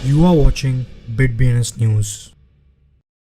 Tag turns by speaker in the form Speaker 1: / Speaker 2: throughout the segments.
Speaker 1: You are watching BitBNS News.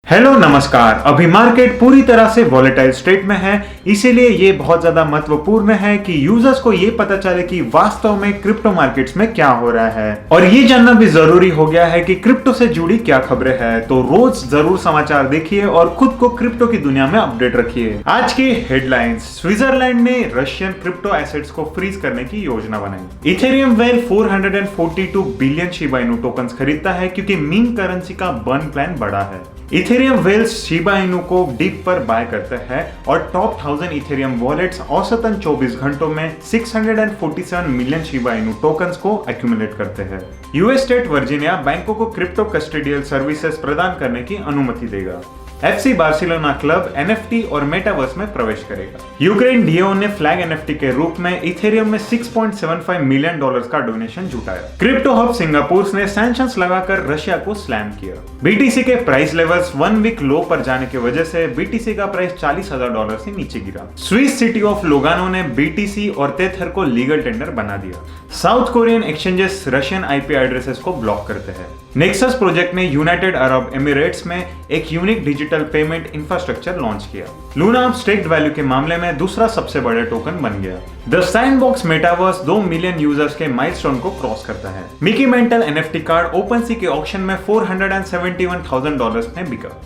Speaker 2: Hello नमस्कार। अभी market पूरी तरह से वॉलेटाइल स्टेट में है, इसीलिए ये बहुत ज्यादा महत्वपूर्ण है कि यूजर्स को ये पता चले कि वास्तव में क्रिप्टो मार्केट्स में क्या हो रहा है। और ये जानना भी जरूरी हो गया है कि क्रिप्टो से जुड़ी क्या खबरें हैं। तो रोज जरूर समाचार देखिए और खुद को क्रिप्टो की दुनिया में अपडेट रखिए। आज की हेडलाइंस, स्विट्जरलैंड ने रशियन क्रिप्टो एसेट्स को फ्रीज करने की योजना बनाई। Ethereum well 442 billion Shiba Inu tokens खरीदता है क्योंकि मीम करेंसी का बर्न प्लान बड़ा है। इथेरियम वेल्स शिबा इनू को डिप पर बाय करता है और टॉप 1000 इथेरियम वॉलेट्स औसतन 24 घंटों में 647 मिलियन शिबा इनू टोकन्स को एक्यूमुलेट करते हैं। यूएस स्टेट वर्जीनिया बैंकों को क्रिप्टो कस्टोडियल सर्विसेज प्रदान करने की अनुमति देगा। FC बार्सिलोना क्लब NFT और मेटावर्स में प्रवेश करेगा। यूक्रेन डीओ ने फ्लैग NFT के रूप में इथेरियम में $6.75 मिलियन का डोनेशन जुटाया। क्रिप्टो हब सिंगापुर ने सैंक्शंस लगाकर रशिया को स्लैम किया। BTC के प्राइस लेवल्स 1 वीक लो पर जाने की वजह से BTC का प्राइस $40,000 से नीचे गिरा। स्विस सिटी ऑफ लोगानो ने BTC और तेथर को लीगल टेंडर बना दिया। South Korean exchanges Russian IP addresses को ब्लॉक करते हैं। नेक्सस प्रोजेक्ट ने यूनाइटेड अरब एमिरेट्स में एक unique digital payment infrastructure launch किया। लूना अब स्टेक्ड वैल्यू के मामले में दूसरा सबसे बड़ा टोकन बन गया। The sandbox metaverse 2 million users के माइलस्टोन को क्रॉस करता है। Mickey mental NFT card OpenSea के ऑक्शन में $471,000 में बिका।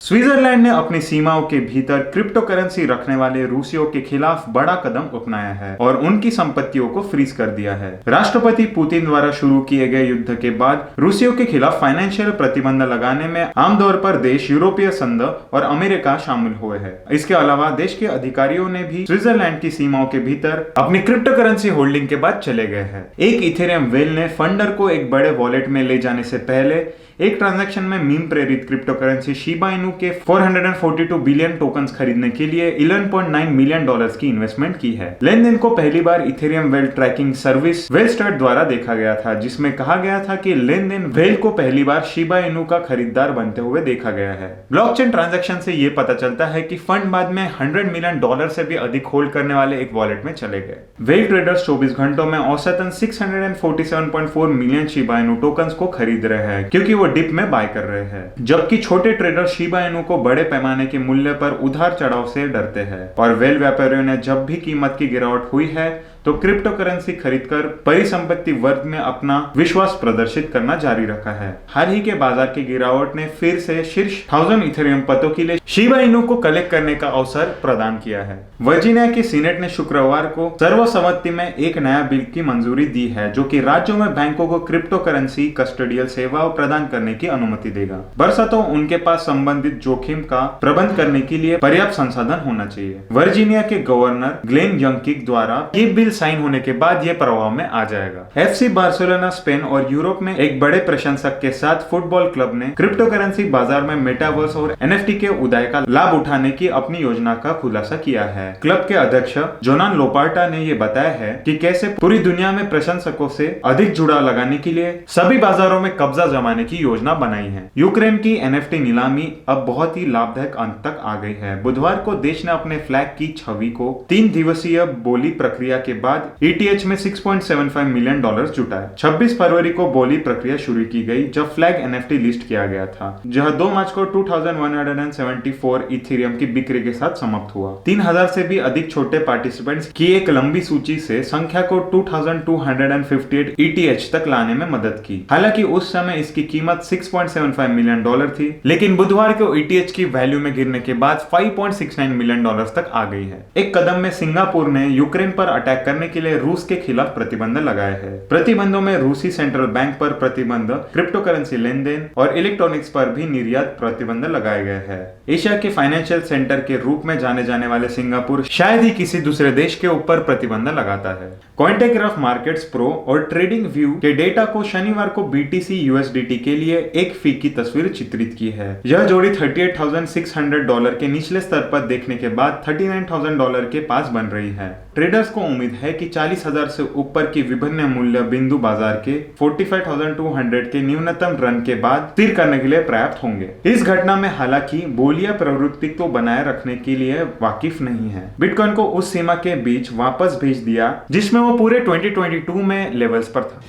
Speaker 2: स्विट्जरलैंड ने अपनी सीमाओं के भीतर क्रिप्टो करेंसी रखने वाले रूसियों के खिलाफ बड़ा कदम उठाया है और उनकी संपत्तियों को फ्रीज कर दिया है। राष्ट्रपति पुतिन द्वारा शुरू किए गए युद्ध के बाद रूसियों के खिलाफ फाइनेंशियल प्रतिबंध लगाने में आमतौर पर देश यूरोपीय संघ और अमेरिका शामिल हुए हैं। इसके अलावा देश के अधिकारियों ने भी स्विट्जरलैंड की सीमाओं के भीतर अपनी क्रिप्टो करेंसी होल्डिंग के बाद चले गए हैं। एक इथेरियम वेल ने फंडर को एक बड़े वॉलेट में ले जाने से पहले एक ट्रांजैक्शन में मीम प्रेरित क्रिप्टो करेंसी शिबा इनू के 442 बिलियन टोकन्स खरीदने के लिए $11.9 मिलियन की इन्वेस्टमेंट की है। लेन देन को पहली बार इथेरियम वेल ट्रैकिंग सर्विस वेलस्टार्ट द्वारा देखा गया था, जिसमें कहा गया था कि लेन देन वेल को पहली बार शिबा इनू का खरीदार बनते हुए देखा गया है। ब्लॉकचेन ट्रांजैक्शन से ये पता चलता है कि फंड बाद में $100 मिलियन से भी अधिक होल्ड करने वाले एक वॉलेट में चले गए। वेल ट्रेडर्स 24 घंटों में औसतन 647.4 मिलियन शिबा इनू टोकन्स को खरीद रहे हैं क्योंकि वो डिप में बाय कर रहे हैं, जबकि छोटे ट्रेडर शिबा इनू को बड़े पैमाने के मूल्य पर उधार चढ़ाव से डरते हैं। और वेल व्यापारियों ने जब भी कीमत की गिरावट हुई है तो क्रिप्टो करेंसी खरीदकर परिसंपत्ति वर्ग में अपना विश्वास प्रदर्शित करना जारी रखा है। हाल ही के बाजार की गिरावट ने फिर से शीर्ष 1000 इथेरियम पतों के लिए शिबा इनू को कलेक्ट करने का अवसर प्रदान किया है। वर्जीनिया की सीनेट ने शुक्रवार को सर्वसम्मति में एक नया बिल की मंजूरी दी है जो कि राज्यों में बैंकों को क्रिप्टो करेंसी कस्टोडियल सेवाओं प्रदान करने की अनुमति देगा। बरसातों उनके पास संबंधित जोखिम का प्रबंध करने के लिए पर्याप्त संसाधन होना चाहिए। वर्जीनिया के गवर्नर ग्लेन यंकिक द्वारा ये बिल साइन होने के बाद ये प्रभाव में आ जाएगा। FC बार्सिलोना स्पेन और यूरोप में एक बड़े प्रशंसक के साथ फुटबॉल क्लब ने क्रिप्टो करेंसी बाजार में मेटावर्स और NFT के उदय का लाभ उठाने की अपनी योजना का खुलासा किया है। क्लब के अध्यक्ष जोनान लोपार्टा ने ये बताया है कि कैसे पूरी दुनिया में प्रशंसकों से अधिक जुड़ाव लगाने के लिए सभी बाजारों में कब्जा जमाने की योजना बनाई है। यूक्रेन की NFT नीलामी अब बहुत ही लाभदायक अंत तक आ गई है। बुधवार को देश ने अपने फ्लैग की छवि को 3 दिवसीय बोली प्रक्रिया के बाद ETH में $6.75 मिलियन जुटाया। 26 फरवरी को बोली प्रक्रिया शुरू की गई जब फ्लैग NFT लिस्ट किया गया था, जहां 2 मार्च को 2174 इथेरियम की बिक्री के साथ समाप्त हुआ। 3000 से भी अधिक छोटे पार्टिसिपेंट्स की एक लंबी सूची से संख्या को 2258 ETH तक लाने में मदद की। हालांकि उस समय इसकी कीमत $6.75 मिलियन थी, लेकिन बुधवार को ETH की वैल्यू में गिरने के बाद $5.69 मिलियन तक आ गई है। एक कदम में सिंगापुर ने यूक्रेन पर अटैक करने के लिए रूस के खिलाफ प्रतिबंध लगाए हैं। प्रतिबंधों में रूसी सेंट्रल बैंक पर प्रतिबंध, क्रिप्टो करेंसी लेन देन और इलेक्ट्रॉनिक्स पर भी निर्यात प्रतिबंध लगाए गए हैं। एशिया के फाइनेंशियल सेंटर के रूप में जाने जाने वाले सिंगापुर शायद ही किसी दूसरे देश के ऊपर प्रतिबंध लगाता है। कॉइनटेग्राफ मार्केट्स प्रो और ट्रेडिंग व्यू के डेटा को शनिवार को BTC USDT के लिए एक फी की तस्वीर चित्रित की है। यह जोड़ी $38,600 के निचले स्तर पर देखने के बाद $39,000 के पास बन रही है। ट्रेडर्स को उम्मीद है कि 40,000 से ऊपर की विभिन्न मूल्य बिंदु बाजार के 45,200 के न्यूनतम रन के बाद स्थिर करने के लिए पर्याप्त होंगे। इस घटना में हालांकि बोलिया प्रवृत्ति को बनाए रखने के लिए वाकिफ नहीं है। बिटकॉइन को उस सीमा के बीच वापस भेज दिया जिसमें वो पूरे 2022 में लेवल्स पर था।